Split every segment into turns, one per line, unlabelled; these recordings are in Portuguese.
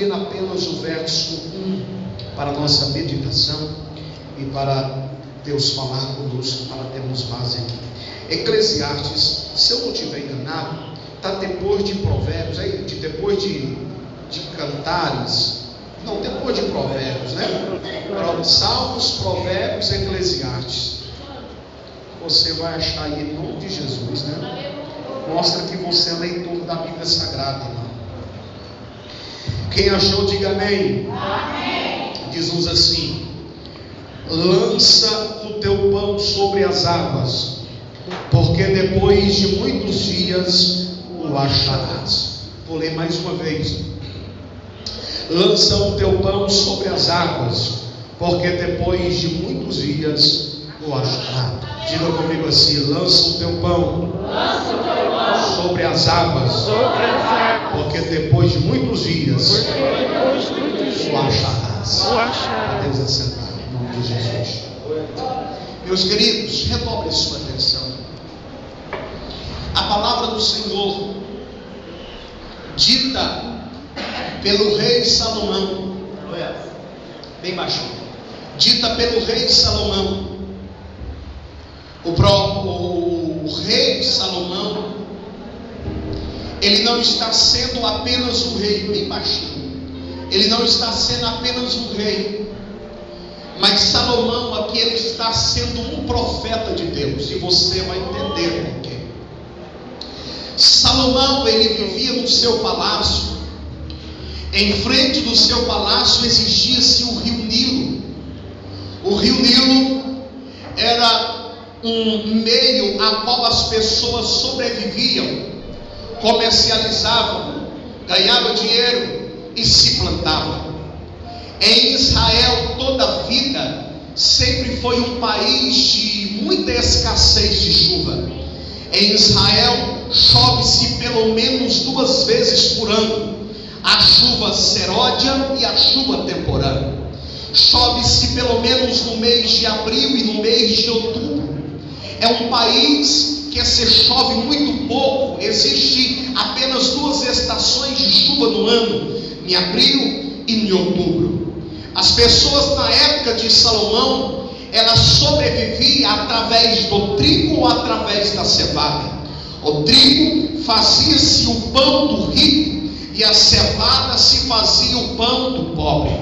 ler apenas o verso 1 para a nossa meditação e para Deus falar conosco, para termos base aqui. Eclesiastes, se eu não estiver enganado, está depois de Provérbios, depois de Cantares, não, depois de Provérbios, né? Salmos, Provérbios, Eclesiastes. Você vai achar aí em nome de Jesus, né? Mostra que você é leitor da Bíblia Sagrada, irmão. Quem achou, diga amém. Amém. Diz-nos assim: lança o teu pão sobre as águas, porque depois de muitos dias o acharás. Vou ler mais uma vez. Lança o teu pão sobre as águas, porque depois de muitos dias o acharás. Diga comigo assim: lança o teu pão sobre as águas, porque depois de muitos dias o acharás. Deus assentar em nome de Jesus. Meus queridos, redobre sua atenção. A palavra do Senhor, dita pelo rei Salomão, bem baixinho, dita pelo rei Salomão. O rei Salomão, ele não está sendo apenas o rei, bem baixinho, ele não está sendo apenas o rei, mas Salomão aqui, ele está sendo um profeta de Deus, e você vai entender por quê. Salomão, ele vivia no seu palácio. Em frente do seu palácio existia-se o rio Nilo. O rio Nilo era um meio a qual as pessoas sobreviviam, comercializavam, ganhavam dinheiro e se plantavam. Em Israel, toda a vida sempre foi um país de muita escassez de chuva. Em Israel, chove-se pelo menos 2 vezes por ano: a chuva seródia e a chuva temporã. Chove-se pelo menos no mês de abril e no mês de outubro. É um país que se chove muito pouco. Existe apenas 2 estações de chuva no ano, em abril e em outubro. As pessoas na época de Salomão, elas sobreviviam através do trigo ou através da cevada. O trigo fazia-se o pão do rico e a cevada se fazia o pão do pobre.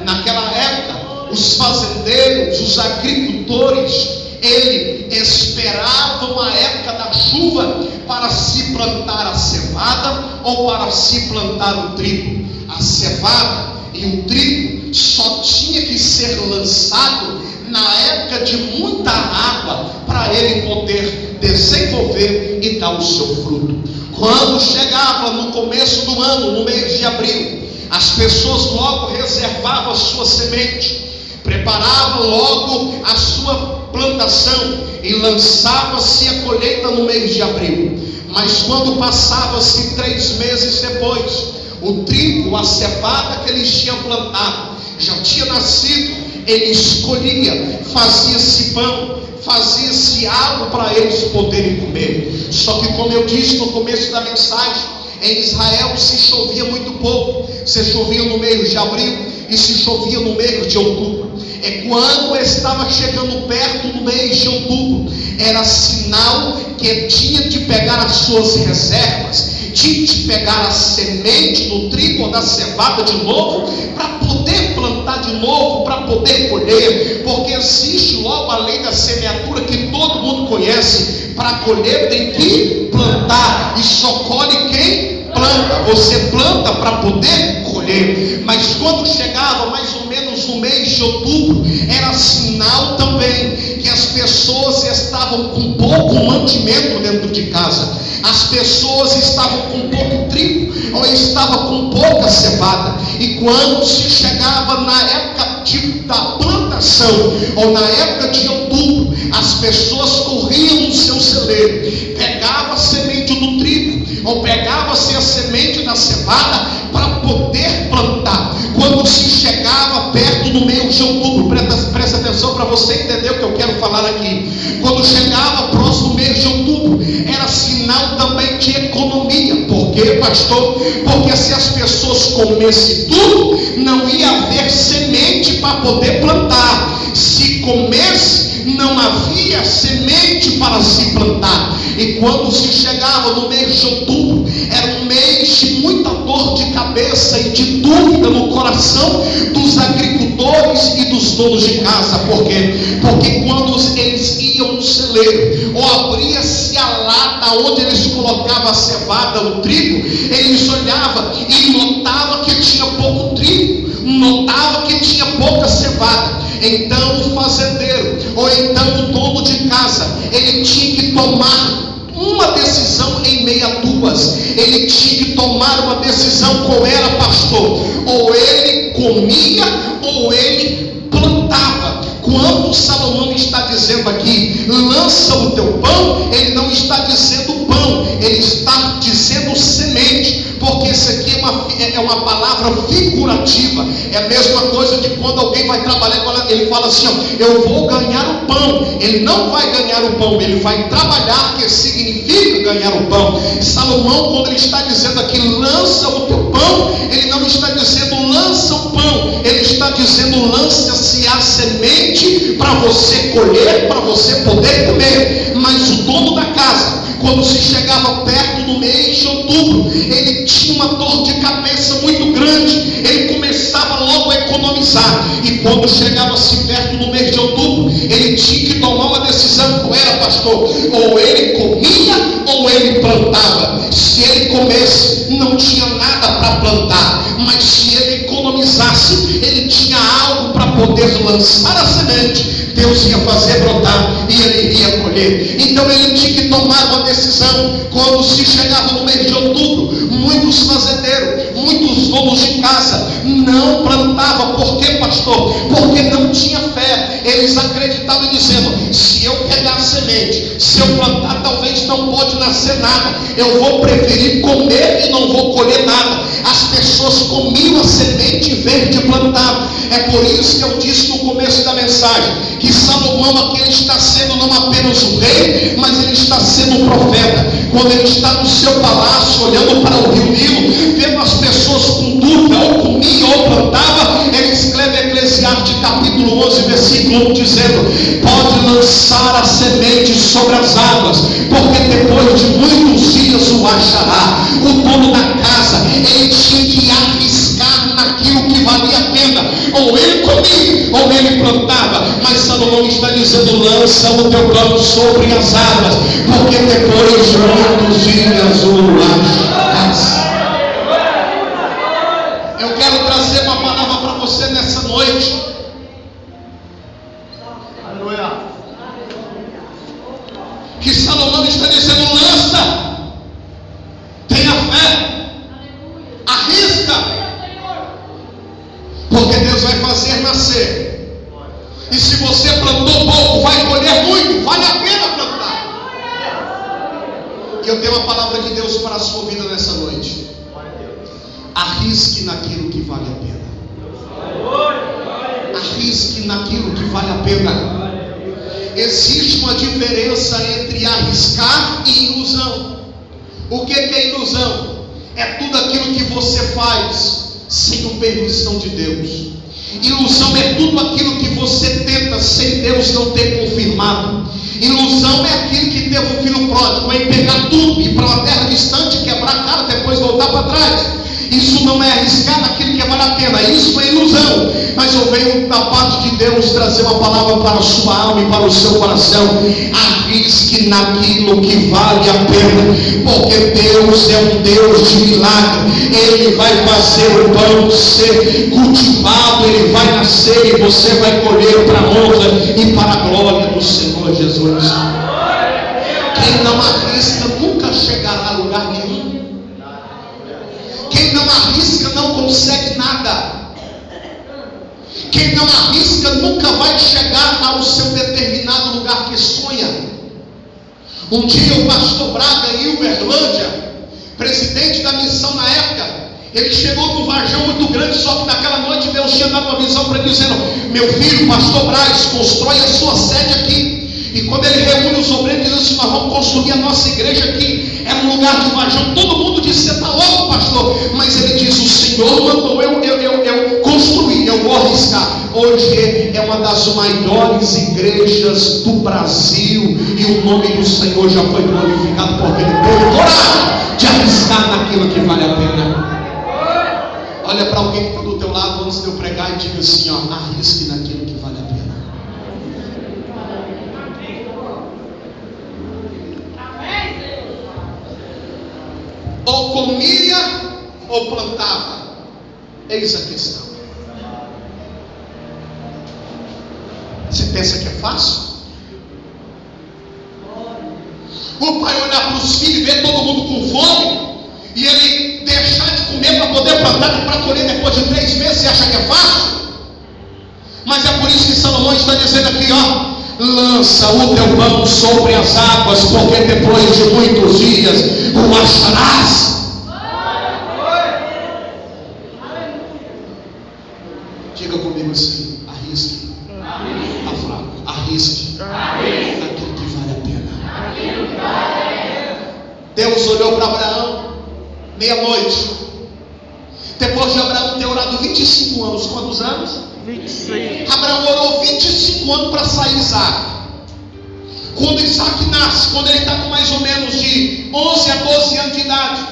Naquela época, os fazendeiros, os agricultores, eles esperavam a época da chuva para se plantar a cevada ou para se plantar o trigo. A cevada e o trigo só tinha que ser lançado na época de muita água, para ele poder desenvolver e dar o seu fruto. Quando chegava no começo do ano, no mês de abril, as pessoas logo reservavam a sua semente, preparavam logo a sua plantação e lançava-se a colheita no mês de abril. Mas quando passava-se 3 meses depois, o trigo, a cevada que eles tinham plantado, já tinha nascido. Eles colhia, fazia-se pão, fazia-se algo para eles poderem comer. Só que, como eu disse no começo da mensagem, em Israel se chovia muito pouco. Se chovia no mês de abril e se chovia no mês de outubro. E quando estava chegando perto do mês de outubro, era sinal que tinha de pegar as suas reservas, tinha de pegar a semente do trigo ou da cevada de novo, para poder plantar de novo, para poder colher. Porque existe logo a lei da semeadura que todo mundo conhece: para colher tem que plantar, e só colhe quem planta. Você planta para poder colher. Mas quando chegava mais ou menos no mês de outubro, era sinal também que as pessoas estavam com pouco mantimento dentro de casa. As pessoas estavam com pouco trigo ou estavam com pouca cevada. E quando se chegava na época da plantação ou na época de outubro, as pessoas corriam no seu celeiro, pegava a semente do trigo ou pegava-se a semente da cevada para poder plantar. Quando se chegava perto do mês de outubro, presta atenção para você entender o que eu quero falar aqui. Quando chegava próximo mês de outubro, era sinal também de economia. Por quê, pastor? Porque se as pessoas comessem tudo, não ia haver semente para poder plantar. Se comesse, não havia semente para se plantar. E quando se chegava no mês de outubro, era um mês de muita dor de cabeça e de dúvida no coração dos agricultores e dos donos de casa. Por quê? Porque quando eles iam no celeiro, ou abria-se a lata onde eles colocavam a cevada, o trigo, eles olhavam e notavam que tinha pouco trigo, notava que tinha pouca cevada. Então o fazendeiro, ou então o dono de casa, ele tinha que tomar uma decisão em meio a duas. Ele tinha que tomar uma decisão. Qual era, pastor? Ou ele comia, ou ele plantava. Quando Salomão está dizendo aqui, lança o teu pão, ele não está dizendo pão, ele está dizendo semente. Porque isso aqui é uma palavra figurativa. É a mesma coisa de quando alguém vai trabalhar, ele fala assim, ó, eu vou ganhar o pão. Ele não vai ganhar o pão, ele vai trabalhar, que significa ganhar o pão. Salomão, quando ele está dizendo aqui, lança o teu pão, ele não está dizendo lança o pão, ele está dizendo lança-se a semente para você colher, para você poder comer. Mas o dono da casa, quando se chegava perto do mês de outubro, ele tinha uma dor de cabeça muito grande. Ele começava logo a economizar. E quando chegava-se perto do mês de outubro, ele tinha que tomar uma decisão. Qual era, pastor? Ou ele comia, ou ele plantava. Se ele comesse, não tinha nada para plantar. Mas se ele economizasse, ele tinha algo para poder lançar a semente. Deus ia fazer brotar e ele ia colher. Então ele tinha que tomar uma decisão. Quando se chegava no mês de outubro, muitos fazendeiros, muitos donos de casa não plantavam. Por quê, pastor? Porque não tinha fé. Eles acreditavam dizendo, se eu pegar a semente, se eu plantar, talvez não pode nascer nada, eu vou preferir comer e não vou colher nada. As pessoas comiam a semente em vez de plantar. É por isso que eu disse no começo da mensagem, que Salomão aqui, ele está sendo não apenas o rei, mas ele está sendo o profeta. Quando ele está no seu palácio, olhando para o rio Nilo, vendo as pessoas com dúvida, ou comia ou plantava, ele escreve Eclesiastes capítulo 11, versículo 1, dizendo, pode lançar a semente sobre as águas, porque depois de muitos dias o achará. O dono da casa, ele tinha que arriscar naquilo que valia a pena. Ou ele comia, ou ele plantava. Mas Salomão está dizendo, lança o teu pão sobre as águas, porque depois de muitos dias o acharás. Eu quero trazer uma palavra para você nessa noite. Aleluia. Que Salomão está dizendo, lança, tenha fé, arrisca, porque Deus vai fazer nascer. E se você plantou pouco, vai colher muito. Vale a pena plantar. E eu tenho uma palavra de Deus para a sua vida nessa noite. Arrisque naquilo que vale a pena. Arrisque naquilo que vale a pena. Existe uma diferença entre arriscar e ilusão. O que é ilusão? É tudo aquilo que você faz sem a permissão de Deus. Ilusão é tudo aquilo que você tenta sem Deus não ter confirmado. Ilusão é aquele que teve um filho pródigo, em pegar tudo e ir para uma terra distante, quebrar a cara, depois voltar para trás. Isso não é arriscar naquilo que vale a pena, isso é ilusão. Mas eu venho da parte de Deus trazer uma palavra para a sua alma e para o seu coração. Arrisque naquilo que vale a pena, porque Deus é um Deus de milagre. Ele vai fazer o pão ser cultivado, ele vai nascer e você vai colher para a honra e para a glória do Senhor Jesus. Quem não arrisca nunca chegará a lugar nenhum. Quem não arrisca não consegue nada. Quem não arrisca nunca vai chegar ao seu determinado lugar que sonha. Um dia o pastor Braga, em Uberlândia, presidente da missão na época, ele chegou num varjão muito grande, só que naquela noite Deus tinha dado uma visão para ele, dizendo, meu filho, pastor Braz, constrói a sua sede aqui. E quando ele reúne os obreiros, diz assim, nós vamos construir a nossa igreja aqui. É era um lugar de vajão. Todo mundo disse: você está louco, pastor. Mas ele diz: o Senhor mandou eu construir, eu vou arriscar. Hoje é uma das maiores igrejas do Brasil, e o nome do Senhor já foi glorificado, porque ele teve coragem de arriscar naquilo que vale a pena. Olha para alguém que está do teu lado antes de eu pregar e diga assim: ó, arrisque naquilo que vale a pena. Ou comia ou plantava. Eis a questão. Você pensa que é fácil? O pai olhar para os filhos e ver todo mundo com fome, e ele deixar de comer para poder plantar e para colher depois de 3 meses, você acha que é fácil? Mas é por isso que Salomão está dizendo aqui, ó: lança o teu pão sobre as águas, porque depois de muitos dias o acharás. Diga comigo assim: arrisque. Está fraco, arrisque aquilo que vale a pena. Deus olhou para Abraão meia-noite, depois de Abraão ter orado 25 anos. Quantos anos? 26. Abraão orou 25 anos para sair Isaac. Quando Isaac nasce, quando ele está com mais ou menos de 11 a 12 anos de idade,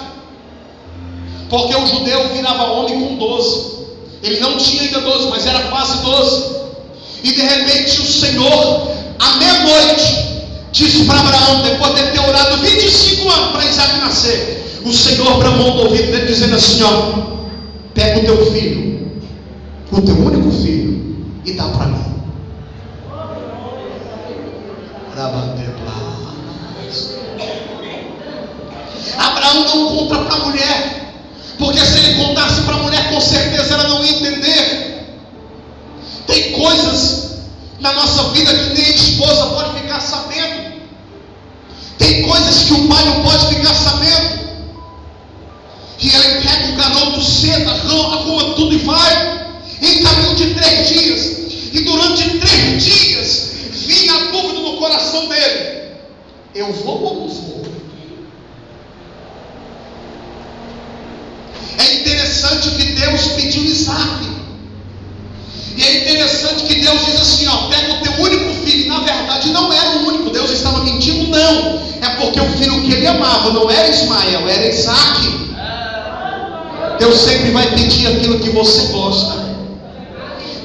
porque o judeu virava homem com 12, ele não tinha ainda 12, mas era quase 12. E de repente o Senhor, à meia-noite, disse para Abraão, depois de ter orado 25 anos para Isaac nascer, o Senhor bramou no ouvido dele, dizendo assim: ó, pega o teu filho, o teu único filho, e dá para mim. Abraão não conta para a mulher, porque se ele contasse para a mulher, com certeza ela não ia entender. Tem coisas na nossa vida que nem a esposa pode ficar sabendo. Tem coisas que o pai não pode ficar sabendo. E ele pega o garoto cedo, arruma tudo e vai. Em caminho de 3 dias. E durante 3 dias vinha a dúvida no coração dele: eu vou ou não vou? É interessante que Deus pediu Isaac. E é interessante que Deus diz assim: ó, pega o teu único filho. Na verdade não era o único, Deus estava mentindo? Não, é porque o filho que ele amava não era Ismael, era Isaac. Deus sempre vai pedir aquilo que você gosta.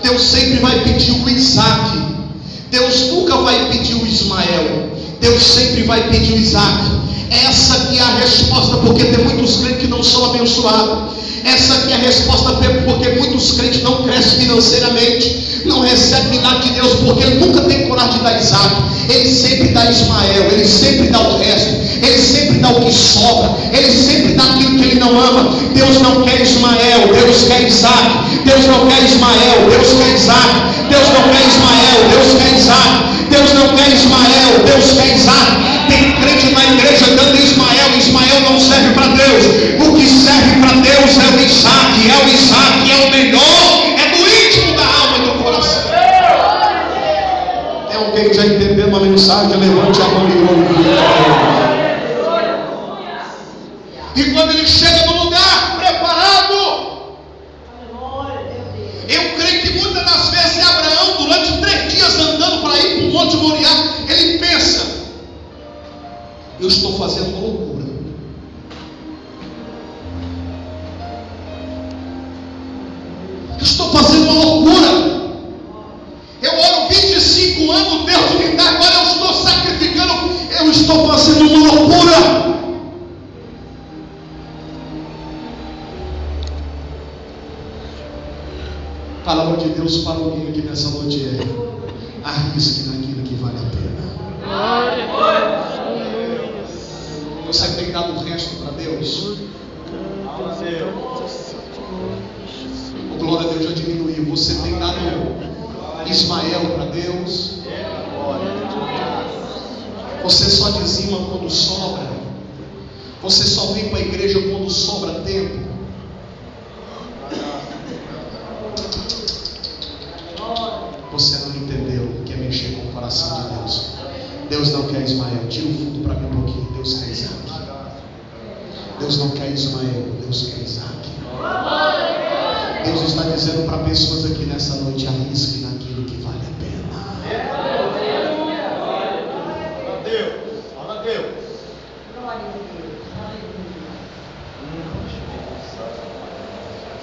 Deus sempre vai pedir o Isaac. Deus nunca vai pedir o Ismael. Deus sempre vai pedir o Isaac. Essa que é a resposta, porque tem muitos crentes que não são abençoados. Essa que é a resposta, porque muitos crentes não crescem financeiramente, não recebem milagre de Deus, porque ele nunca tem coragem de dar Isaac. Ele sempre dá Ismael, ele sempre dá o resto, ele sempre dá o que sobra, ele sempre dá aquilo que ele não ama. Deus não quer Ismael, Deus quer Isaac. Deus não quer Ismael, Deus quer Isaac. Deus não quer Ismael, Deus quer Isaac. Deus não quer Ismael, Deus quer Isaac. Tem crente na igreja dando Ismael, Ismael não serve para Deus. O que serve para Deus é o Isaac, é o melhor, é do íntimo da alma e do coração. Tem alguém já entendendo a mensagem? Levante a mão e glorifique. E quando ele chega no lugar preparado, eu creio que muitas das vezes Abraão, durante 3 dias andando para ir para o Monte Moriá, ele pensa: eu estou fazendo uma loucura. Eu estou fazendo uma loucura. Eu oro 25 anos, Deus me dá, agora eu estou sacrificando. Eu estou fazendo uma loucura. A palavra de Deus para alguém aqui nessa noite é: arrisque naquilo que vale a pena. Você tem dado o resto para Deus? O glória a Deus já diminuiu. Você tem dado Ismael para Deus? Você só dizima quando sobra? Você só vem para a igreja quando sobra tempo? Você não entendeu o que é mexer com o coração de Deus. Deus não quer Ismael. Tira o fundo para mim um pouquinho. Deus quer Isaac. Deus não quer Ismael, Deus quer Isaac. Deus está dizendo para pessoas aqui nessa noite: arrisque naquilo que vale a pena.
Fala Deus.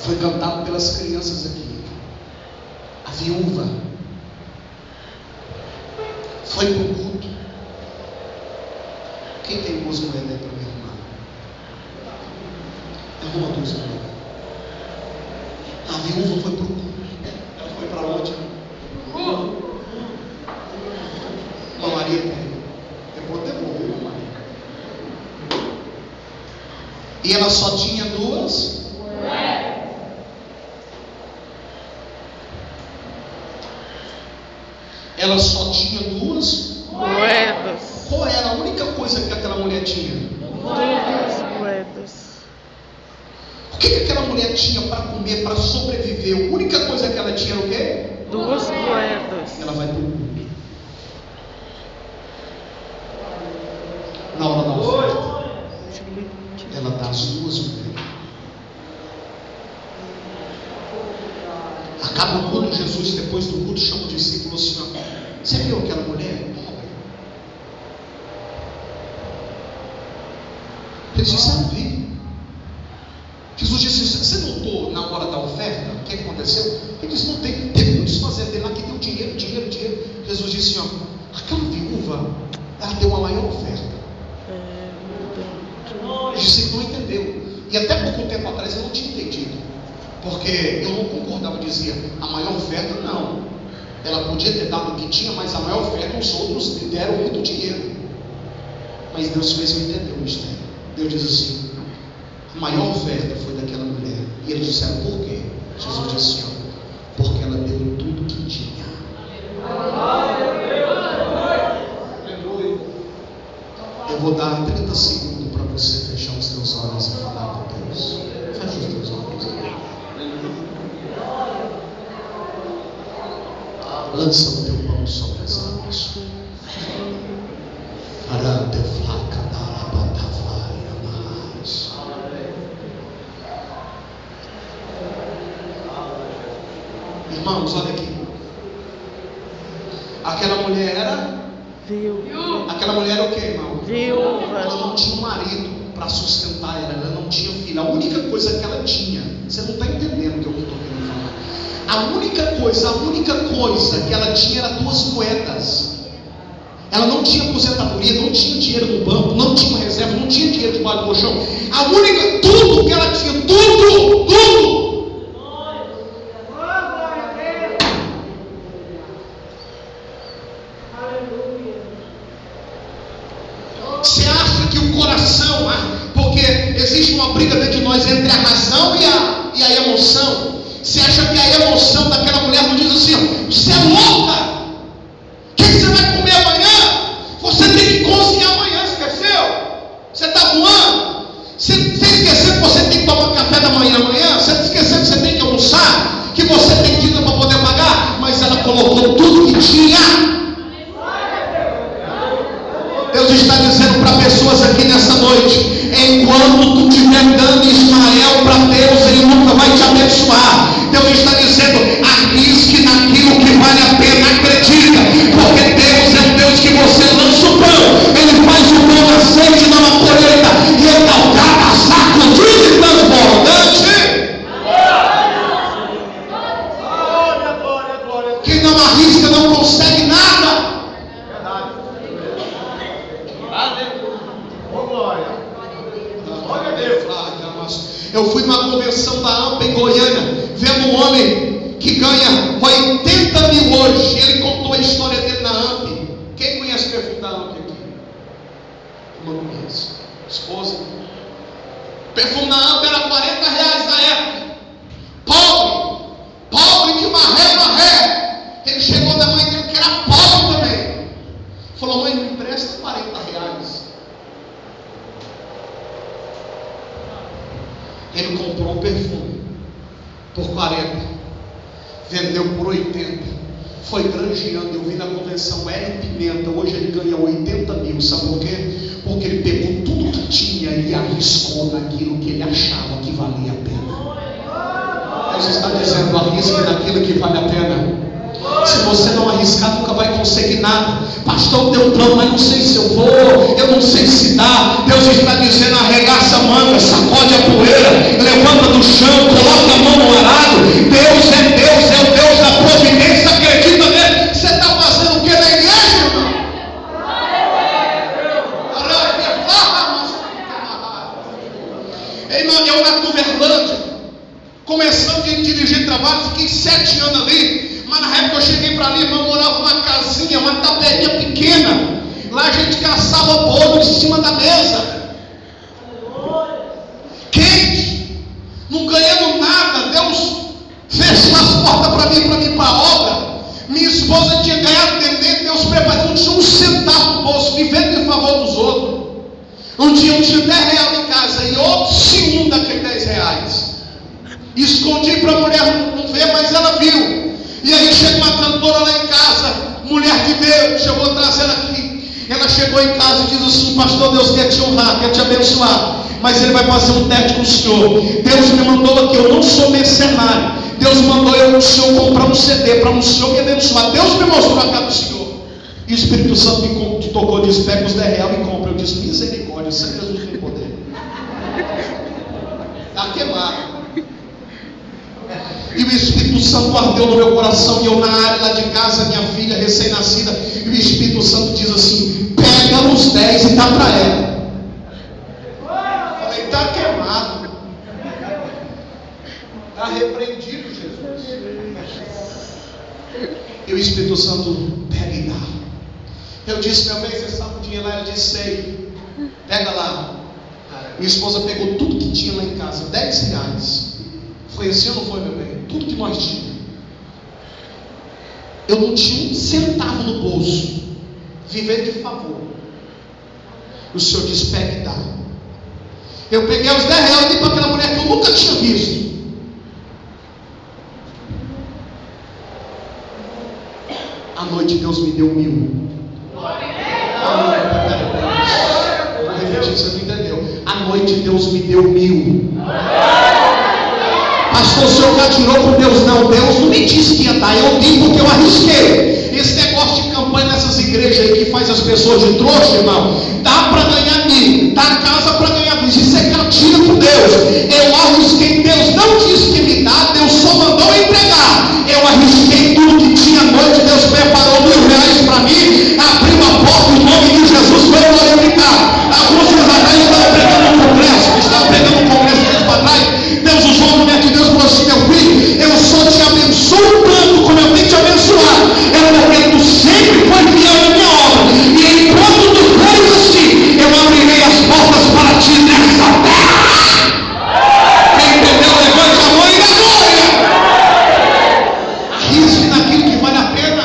Foi cantado pelas crianças aqui. A viúva foi para o culto. Quem tem duas moedas aí para minha irmã? Arruma duas moedas. A viúva foi para o culto. Ela foi para onde? Uma Maria tem. Depois devolveu uma Maria. E ela só tinha duas. Ela só tinha duas
moedas.
Qual era a única coisa que aquela mulher tinha?
Duas moedas.
O que aquela mulher tinha para comer, para sobreviver? A única coisa que ela tinha era o quê?
Duas moedas.
Ela vai para o culto. Na hora da oferta, ela dá as duas moedas. Acaba o culto, Jesus, depois do culto, chama o discípulo assim: você viu aquela mulher? Ele disse: eu vi. Jesus disse: você notou na hora da oferta o que aconteceu? Ele disse: não tem. Teve muitos fazendeiros lá que deu dinheiro. Jesus disse: aquela viúva, ela deu a maior oferta. O discípulo não entendeu. E até pouco tempo atrás eu não tinha entendido. Porque eu não concordava, dizia: a maior oferta não. Ela podia ter dado o que tinha, mas a maior oferta os outros deram muito dinheiro. Mas Deus fez eu entender o mistério. Deus diz assim: a maior oferta foi daquela mulher. E eles disseram: por quê? Jesus disse: porque ela deu tudo que tinha. Eu vou dar 30 segundos para você fechar os teus olhos e falar com Deus. Fecha os teus olhos. Lança o teu pão sobre as águas. Arante flaca da batavaia mais. Irmãos, olha aqui. Aquela mulher era viúva. Aquela mulher era o que, irmão?
Viúva.
Ela não tinha um marido para sustentar ela não tinha filho. A única coisa que ela tinha, você não está entendendo o que eu estou querendo falar. A única coisa que ela tinha era duas moedas. Ela não tinha aposentadoria, não tinha dinheiro no banco, não tinha reserva, não tinha dinheiro debaixo do colchão. Tudo que ela tinha, tudo. Você acha que o coração, porque existe uma briga dentro de nós entre a razão e a emoção. Você acha que a emoção daquela mulher não diz assim: você é louca? O que você vai comer amanhã? Você tem que cozinhar amanhã, esqueceu? Você está voando? Você esqueceu que você tem que tomar café da manhã amanhã? Você esqueceu que você tem que almoçar? Que você tem dívida para poder pagar? Mas ela colocou tudo que tinha. Deus está dizendo para pessoas aqui nessa noite: enquanto tu estiver dando Ismael para Deus, Ele nunca vai te abençoar. Deus está dizendo: arrisque naquilo que vale a pena, acredita, porque Deus é um Deus que você lança o pão, Ele faz o pão nascer de nova colheita, e Ele dá o cada sacudido e transbordante. Quem não arrisca não consegue nada. Eu fui numa convenção da AMPA em Goiânia, vendo um homem que ganha 80 mil hoje. Ele contou a história dele na AMP. Quem conhece o perfume da AMP aqui? Não conhece. Esposa. O perfume da AMP era 40 reais na época. Pobre de maré. Ele chegou da mãe dele que era pobre também. Falou: mãe, me empresta 40 reais. Ele comprou um perfume por 40, vendeu por 80, foi granjeando. Eu vi na convenção L Pimenta, hoje ele ganha 80 mil. Sabe por quê? Porque ele pegou tudo que tinha e arriscou naquilo que ele achava que valia a pena. Deus está dizendo: arrisque naquilo que vale a pena. Se você não arriscar, nunca vai conseguir nada. Pastor, deu um plano, mas não sei se eu vou, eu não sei se dá. Deus está dizendo: arregaça a manga, sacode a poeira, levanta do chão, coloca a mão no arado. Deus é Deus, é o Deus da providência, acredita nele. Você está fazendo o que na igreja, irmão? Irmão, eu na Tuverlândia, começando a dirigir trabalho, fiquei 7 anos ali. Mas na época eu cheguei para ali, irmão, morava numa casinha, uma tapelinha pequena. Lá a gente caçava bolo em cima da mesa. Quente. Não ganhando nada. Deus fechou as portas para mim para a obra. Minha esposa tinha ganhado dentro, Deus preparou, não tinha um centavo no bolso, vivendo em favor dos outros. Um dia eu tinha 10 reais em casa e outro segundo daqueles 10 reais. Escondi para a mulher não ver, mas ela viu. E aí chega uma cantora lá em casa, mulher de Deus, eu vou trazer ela aqui. Ela chegou em casa e diz assim: pastor, Deus quer te honrar, quer te abençoar, mas ele vai fazer um teste com o senhor. Deus me mandou aqui, eu não sou mercenário. Deus mandou eu, o senhor, comprar um CD para o senhor me abençoar. Deus me mostrou a cara do senhor. E o Espírito Santo me tocou, disse: pega os 10 reais e compra. Eu disse: misericórdia, isso é Jesus tem poder. Está queimado. E o Espírito Santo ardeu no meu coração. E eu na área lá de casa, minha filha recém-nascida, e o Espírito Santo diz assim: pega os 10 e dá para ela. Eu falei: está queimado. Está repreendido, Jesus. E o Espírito Santo pega e dá. Eu disse: meu bem, você sabe o dinheiro lá? Ele disse: sei. Pega lá. Minha esposa pegou tudo que tinha lá em casa, 10 reais. Foi assim ou não foi, meu bem? Tudo que nós tínhamos. Eu não tinha um centavo no bolso, vivendo de favor. O Senhor disse: pega e dá. Eu peguei os 10 reais e dei para aquela mulher que eu nunca tinha visto. À noite Deus me deu 1.000. Vou repetir, você não entendeu. À noite Deus me deu 1.000. Pastor, o senhor gatilhou com Deus? Não, Deus não me disse que ia dar, eu dei porque eu arrisquei. Esse negócio de campanha nessas igrejas aí que faz as pessoas de trouxa, irmão, dá para ganhar 1.000, dá casa para ganhar 1.000, isso é gatilho com Deus. Eu arrisquei, Deus não disse que me dá, Deus só mandou entregar. Eu arrisquei tudo que tinha à noite, Deus preparou 1.000 reais para mim, abriu a porta, o nome de Jesus foi glorificado. Alguns dias atrás eu estava pregando um congresso dias para trás, Deus usou a mulher de Deus e falou assim: meu filho, eu só te abençoo tanto como eu tenho te abençoado, porque tu sempre foi fiel na minha obra, e enquanto tu fores assim, eu abrirei as portas para ti nessa terra. Quem entendeu, levante a mão e dá glória. Arrisque naquilo que vale a pena.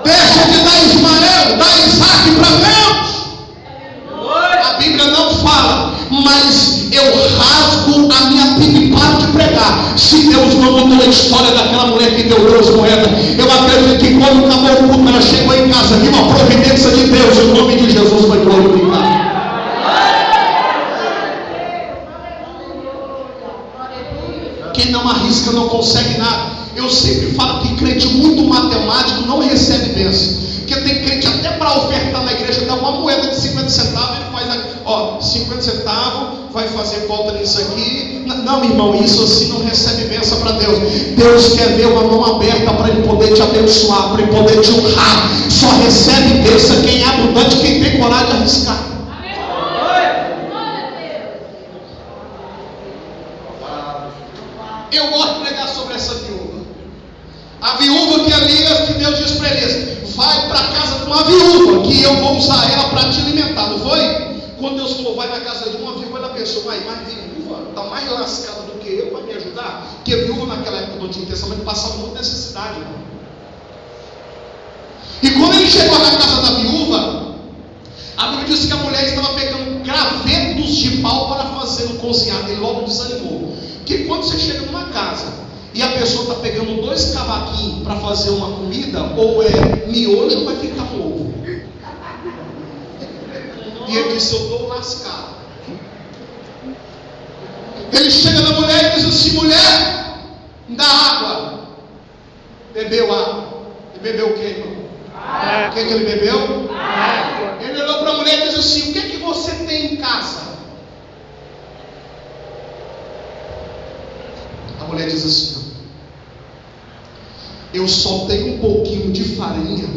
Deixa de dar Ismael, dá Isaac para Deus. A Bíblia não fala, mas eu rasgo a minha Bíblia e paro de pregar. Se Deus não mudou a história daquela mulher que deu 2 moedas, eu acredito que quando acabou o culto, ela chegou em casa, viu a providência de Deus, e o nome de Jesus foi glorificado. Quem não arrisca não consegue nada. Eu sempre falo que crente muito matemático não recebe bênção. Porque tem crente até para ofertar na igreja, dá uma moeda de 50 centavos, ele faz 50 centavos, vai fazer volta nisso aqui. Não, irmão, isso assim não recebe bênção para Deus. Deus quer ver uma mão aberta para Ele poder te abençoar, para Ele poder te honrar. Só recebe bênção quem é abundante, quem tem coragem de arriscar. Eu gosto de pregar sobre essa viúva. A viúva que Elias, que Deus disse para Elias: vai para a casa de uma viúva, que eu vou usar ela para te alimentar, não foi? Quando Deus falou: vai na casa de uma viúva, ela pensou: mas viúva está mais lascada do que eu, vai me ajudar? Porque viúva naquela época do Antigo Testamento passava muita necessidade, irmão. E quando ele chegou na casa da viúva, a Bíblia diz que a mulher estava pegando gravetos de pau para fazer o cozinhado. Ele logo desanimou. Porque quando você chega numa casa e a pessoa está pegando 2 cavaquinhos para fazer uma comida, ou é miojo ou vai ficar um ovo. E ele disse: eu estou lascado. Ele chega na mulher e diz assim: mulher, dá água. Bebeu água. E bebeu o que, irmão? O que ele bebeu?
Água.
Ele olhou para a mulher e disse assim: o que você tem em casa? A mulher diz assim: eu só tenho um pouquinho de farinha.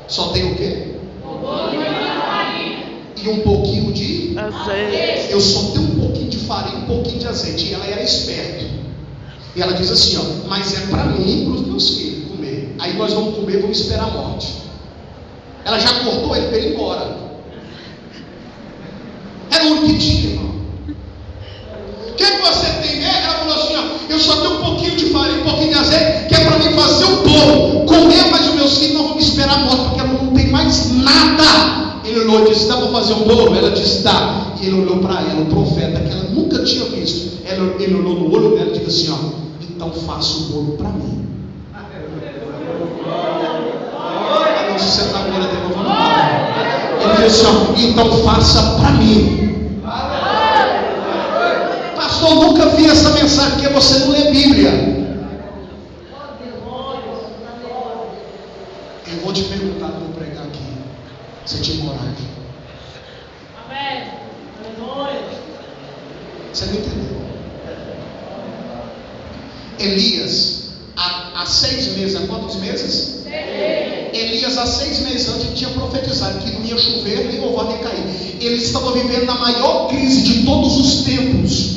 Só tenho o quê? Um pouquinho de farinha. E um pouquinho de
azeite.
Eu só tenho um pouquinho de farinha e um pouquinho de azeite. E ela era esperta. E ela diz assim: ó, mas é para mim e para os meus filhos comer. Aí nós vamos comer, vamos esperar a morte. Ela já cortou ele para ele ir embora. Era o único que tinha, irmão. O que você tem, né? Ela falou assim: ó, eu só tenho um pouquinho de farinha, um pouquinho de azeite, que é para mim fazer um bolo, comer, mas os meus filhos não vão esperar a morte, porque ela não tem mais nada. Ele olhou e disse: dá para fazer um bolo? Ela disse: dá. E ele olhou para ela, o profeta, que ela nunca tinha visto. Ele olhou no olho dela e disse assim: ó, então faça o bolo para mim. Não, se você está agora, ele disse assim: ó, então faça para mim. Pastor, nunca vi essa mensagem, porque você não lê Bíblia. Eu vou te perguntar, vou pregar aqui. Você tinha coragem?
Amém.
Você não entendeu? Elias, há 6 meses, há quantos meses? 6 meses. Elias, há 6 meses antes, ele tinha profetizado que não ia chover, nem orvalho ia cair. Ele estava vivendo na maior crise de todos os tempos.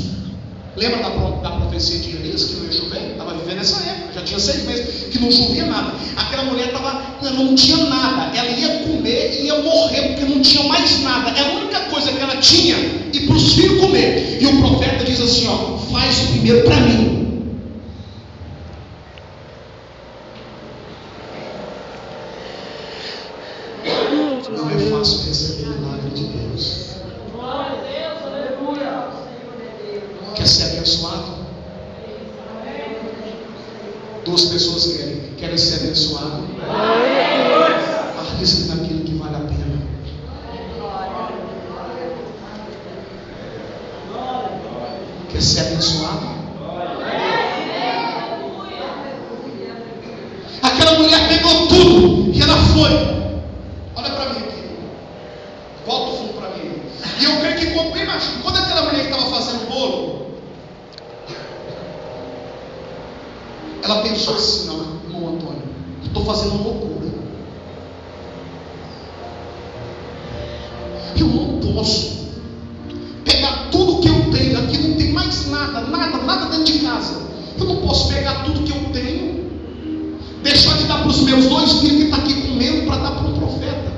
Lembra da profecia de Elias que não ia chover? Estava vivendo nessa época, já tinha 6 meses que não chovia nada. Aquela mulher não tinha nada, ela ia comer e ia morrer porque não tinha mais nada. Era a única coisa que ela tinha e para os filhos comer. E o profeta diz assim: ó, faz o primeiro para mim. Não é fácil receber o milagre de Deus. Quer ser abençoado? 2 pessoas querem ser abençoado. Arrisque naquilo que vale a pena. Quer ser abençoado? Aquela mulher pegou tudo e ela foi. Olha para mim aqui. Volta o fundo para mim. E eu creio que quando aquela mulher que estava fazendo o bolo, ela pensou assim: não, irmão Antônio, eu estou fazendo uma loucura. Eu não posso pegar tudo que eu tenho. Aqui não tem mais nada dentro de casa. Eu não posso pegar tudo que eu tenho, deixar de dar para os meus 2 filhos que estão aqui comendo para dar para um profeta.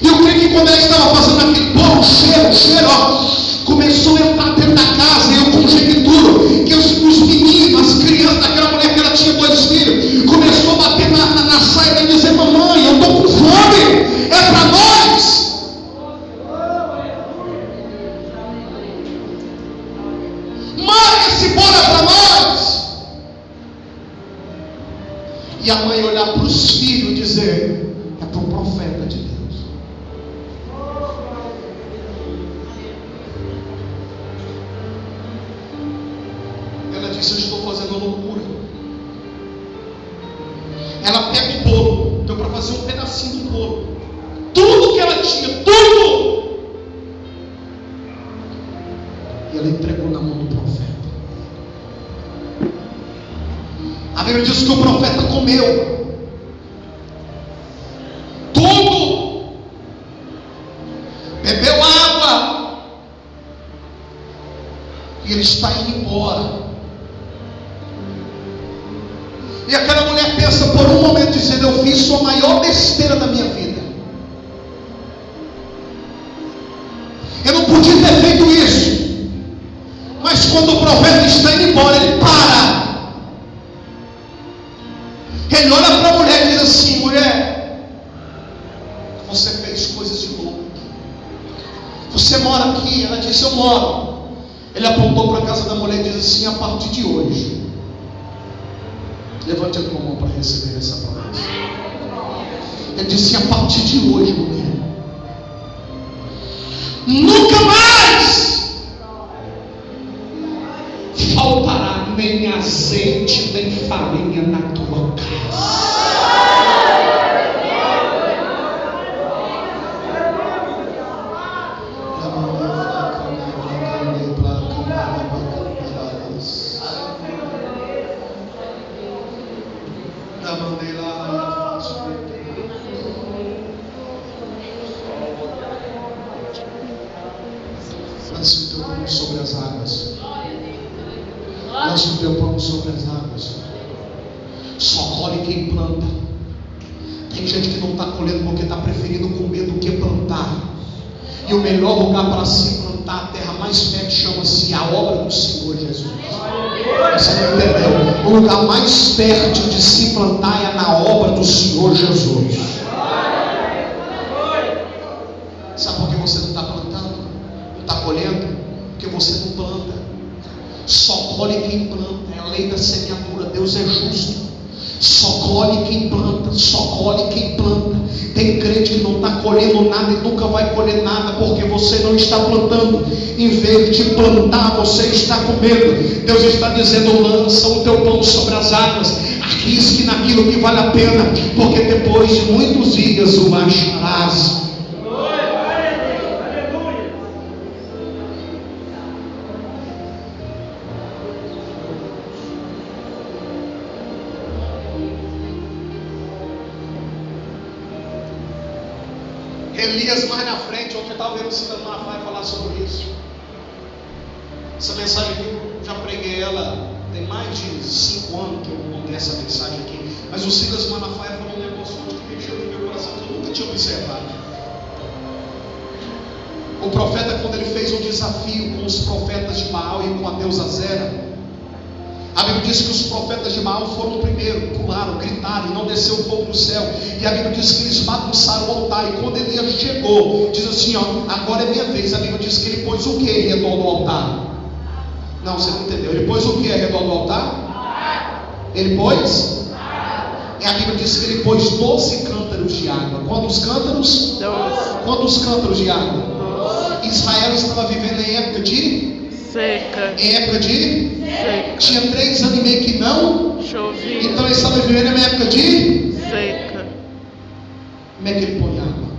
E eu creio que quando ela estava fazendo aquele bolo, o cheiro, ó, começou a entrar dentro da casa. E eu conjecturo que os meninos, as crianças daquela mulher que ela tinha 2 filhos, começou a bater na saia e dizer: mamãe, eu estou com fome, é para nós. Mãe, esse bolo é para nós. E a mãe olhar para os filhos e dizer: é para o profeta de Deus. Ela disse: eu estou fazendo loucura. Ela pega o bolo, deu para fazer um pedacinho do bolo, tudo que ela tinha, tudo, e ela entregou na mão do profeta. A Bíblia diz que o profeta comeu tudo, bebeu água, e ele está indo embora. E aquela mulher pensa por um momento, dizendo: eu fiz a maior besteira da minha vida. Eu não podia ter feito isso. Mas quando o profeta está indo embora, ele para. Ele olha para a mulher e diz assim: mulher, você fez coisas de louco. Você mora aqui? Ela disse: eu moro. Ele apontou para a casa da mulher e diz assim: a partir de hoje, levante a tua mão para receber essa promessa. Ele disse: a partir de hoje, mulher, nunca mais faltará nem azeite, nem farinha na tua casa. Lance o teu pão sobre as águas. Lance o teu pão sobre as águas. Só colhe quem planta. Tem gente que não está colhendo porque está preferindo comer do que plantar. E o melhor lugar para se plantar, a terra mais fértil, chama-se a obra do Senhor Jesus. Você não entendeu? O lugar mais fértil de se plantar é na obra do Senhor Jesus. Sabe por que você não está plantando? Não está colhendo? Porque você não planta. Só colhe quem planta. É a lei da semeadura. Deus é justo. Só colhe quem planta. Só colhe quem planta. Tem crente que não está colhendo nada e nunca vai colher nada porque você não está plantando. Em vez de plantar, você está comendo. Deus está dizendo: lança o teu pão sobre as águas, arrisque naquilo que vale a pena, porque depois de muitos dias o acharás. Elias mais na frente, ontem eu estava vendo o Silas Malafaia falar sobre isso. Essa mensagem aqui, eu já preguei ela, tem mais de 5 anos que eu montei essa mensagem aqui. Mas o Silas Malafaia falou um negócio que mexeu no meu coração, que eu nunca tinha observado. O profeta, quando ele fez um desafio com os profetas de Baal e com a deusa Zera, a Bíblia diz que os profetas de Baal foram primeiro, pularam, gritaram, e não desceu fogo do céu. E a Bíblia diz que eles bagunçaram o altar. E quando Elias chegou, diz assim: ó, agora é minha vez. A Bíblia diz que ele pôs o que em redor do altar? Não, você não entendeu. Ele pôs o que em redor do altar? Ele pôs? E a Bíblia diz que ele pôs 12 cântaros de água. Quantos cântaros? 12. Quantos cântaros de água? 12. Israel estava vivendo em época de seca. Em época de seca. Tinha 3 anos e meio que não chovia. Então eles estavam vivendo em uma época de seca. Como é que ele põe água?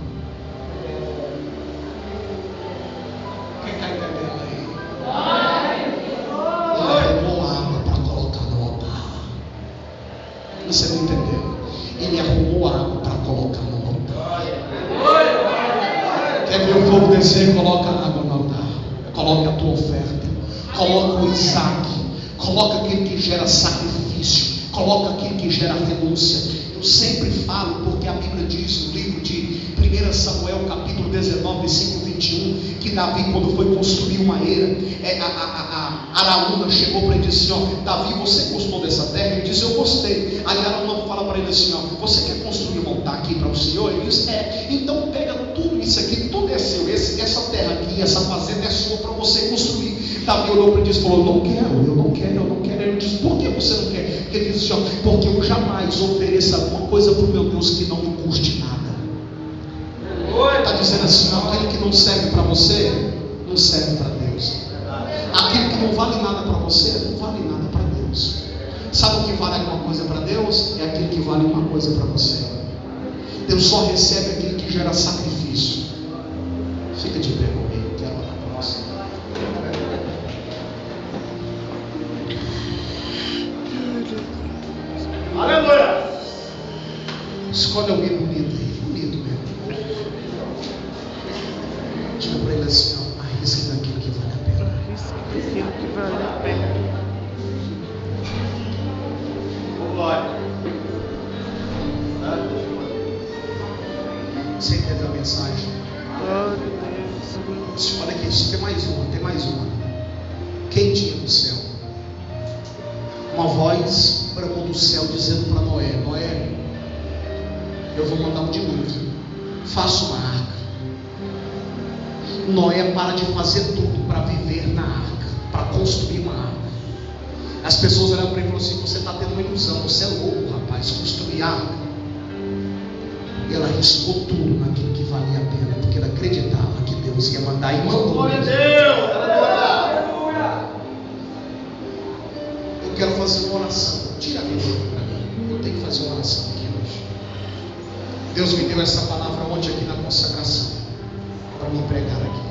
Quem está entendendo aí? Ele arrumou água para colocar no altar. Você não entendeu? Ele arrumou água para colocar no altar. Quer ver o fogo descer? Coloca água no altar. Coloque a tua oferta. Coloca o Isaac. Coloca aquele que gera sacrifício. Coloca aquele que gera renúncia. Eu sempre falo, porque a Bíblia diz no livro de 1 Samuel, capítulo 19, versículo 21, que Davi, quando foi construir uma eira, a Araúna chegou para ele e disse assim: ó, Davi, você gostou dessa terra? Ele disse: eu gostei. Aí a Araúna fala para ele assim: ó, você quer construir um altar aqui para o Senhor? Ele diz: é. Então pega tudo isso aqui, tudo é seu, essa terra aqui, essa fazenda é sua para você construir. Davi olhou para ele e disse: falou, eu não quero. Ele disse: por que você não quer? Porque ele disse: ó, porque eu jamais ofereço alguma coisa para o meu Deus que não me custe nada. Está dizendo assim: não, aquele que não serve para você, não serve para Deus. Aquele que não vale nada para você, não vale nada para Deus. Sabe o que vale alguma coisa para Deus? É aquele que vale uma coisa para você. Deus só recebe aquele que gera sacrifício. Fica de pé comigo, quero orar para você.
Aleluia!
Escolhe alguém bonito aí, bonito mesmo. Diga para ele assim: ó, arrisque naquilo que vale a pena.
Arrisque naquilo que vale a pena.
Glória.
Você entendeu a mensagem?
Glória a Deus.
Olha aqui, tem mais uma. Quentinha do céu. Uma voz bramou do céu dizendo para Noé: Noé, eu vou mandar um dilúvio. Faça uma arca. Noé para de fazer tudo para viver na arca, para construir uma arca. As pessoas olharam para ele e falaram assim: você está tendo uma ilusão, você é louco, rapaz, construir arca. E ela arriscou tudo naquilo que valia a pena, porque ela acreditava que Deus Deus ia mandar e mandou.
Glória a
mesmo.
Deus. Aleluia.
Eu quero fazer uma oração. Tira a vida para mim. Eu tenho que fazer uma oração aqui hoje. Deus me deu essa palavra ontem aqui na consagração para me pregar aqui.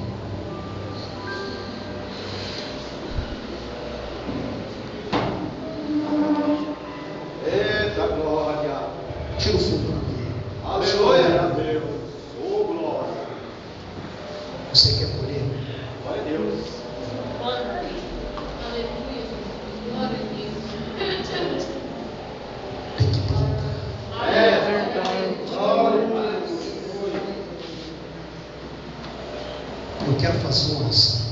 Eita glória.
Tira o fogo para mim.
Aleluia a Deus. Oh glória.
Você quer colher?
Glória a Deus.
Aleluia. Glória a Deus.
Tem que plantar.
É verdade.
Glória.
Eu quero fazer uma oração.